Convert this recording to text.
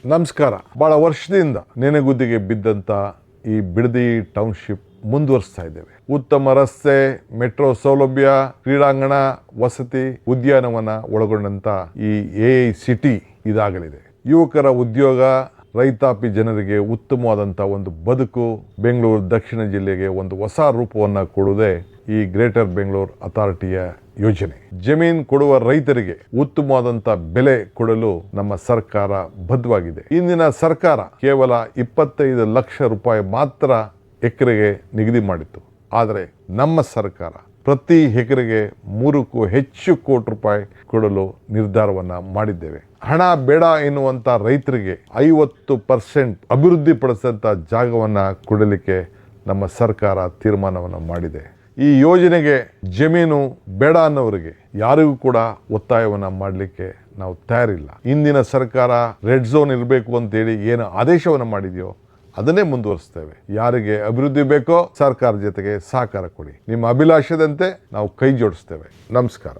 ನಮಸ್ಕಾರ. ಬಹಳ ವರ್ಷದಿಂದ ನೆನೆಗುದ್ದಿಗೆ ಬಿದ್ದಂತ ಈ ಬಿಡದಿ ಟೌನ್ಶಿಪ್ ಮುಂದುವರಿಸ್ತಾ ಇದ್ದೇವೆ. ಉತ್ತಮ ರಸ್ತೆ, ಮೆಟ್ರೋ ಸೌಲಭ್ಯ, ಕ್ರೀಡಾಂಗಣ, ವಸತಿ, ಉದ್ಯಾನವನ ಒಳಗೊಂಡಂತ ಈ AI ಸಿಟಿ ಇದಾಗಲಿದೆ. ಯುವಕರ ಉದ್ಯೋಗ, ರೈತಾಪಿ ಜನರಿಗೆ ಉತ್ತಮವಾದಂಥ ಒಂದು ಬದುಕು, ಬೆಂಗಳೂರು ದಕ್ಷಿಣ ಜಿಲ್ಲೆಗೆ ಒಂದು ಹೊಸ ರೂಪವನ್ನು ಕೊಡುವುದೇ ಈ ಗ್ರೇಟರ್ ಬೆಂಗಳೂರು ಅಥಾರಿಟಿಯ ಯೋಜನೆ. ಜಮೀನು ಕೊಡುವ ರೈತರಿಗೆ ಉತ್ತಮವಾದಂಥ ಬೆಲೆ ಕೊಡಲು ನಮ್ಮ ಸರ್ಕಾರ ಬದ್ಧವಾಗಿದೆ. ಇಂದಿನ ಸರ್ಕಾರ ಕೇವಲ 25 ಲಕ್ಷ ರೂಪಾಯಿ ಮಾತ್ರ ಎಕರೆಗೆ ನಿಗದಿ ಮಾಡಿತ್ತು. ಆದರೆ ನಮ್ಮ ಸರ್ಕಾರ ಪ್ರತಿ ಎಕರೆಗೆ 3ಕ್ಕೂ ಹೆಚ್ಚು ಕೋಟಿ ರೂಪಾಯಿ ಕೊಡಲು ನಿರ್ಧಾರವನ್ನ ಮಾಡಿದ್ದೇವೆ. ಹಣ ಬೇಡ ಎನ್ನುವಂತ ರೈತರಿಗೆ 50% ಅಭಿವೃದ್ಧಿ ಪಡಿಸಿದಂಥ ಜಾಗವನ್ನ ಕೊಡಲಿಕ್ಕೆ ನಮ್ಮ ಸರ್ಕಾರ ತೀರ್ಮಾನವನ್ನು ಮಾಡಿದೆ. ಈ ಯೋಜನೆಗೆ ಜಮೀನು ಬೇಡ ಅನ್ನೋರಿಗೆ ಯಾರಿಗೂ ಕೂಡ ಒತ್ತಾಯವನ್ನು ಮಾಡಲಿಕ್ಕೆ ನಾವು ತಯಾರಿಲ್ಲ. ಇಂದಿನ ಸರ್ಕಾರ ರೆಡ್ ಝೋನ್ ಇರಬೇಕು ಅಂತೇಳಿ ಏನು ಆದೇಶವನ್ನು ಮಾಡಿದೆಯೋ ಅದನ್ನೇ ಮುಂದುವರಿಸ್ತೇವೆ. ಯಾರಿಗೆ ಅಭಿವೃದ್ಧಿ ಬೇಕೋ ಸರ್ಕಾರ ಜೊತೆಗೆ ಸಹಕಾರ ಕೊಡಿ. ನಿಮ್ಮ ಅಭಿಲಾಷದಂತೆ ನಾವು ಕೈ ಜೋಡಿಸ್ತೇವೆ. ನಮಸ್ಕಾರ.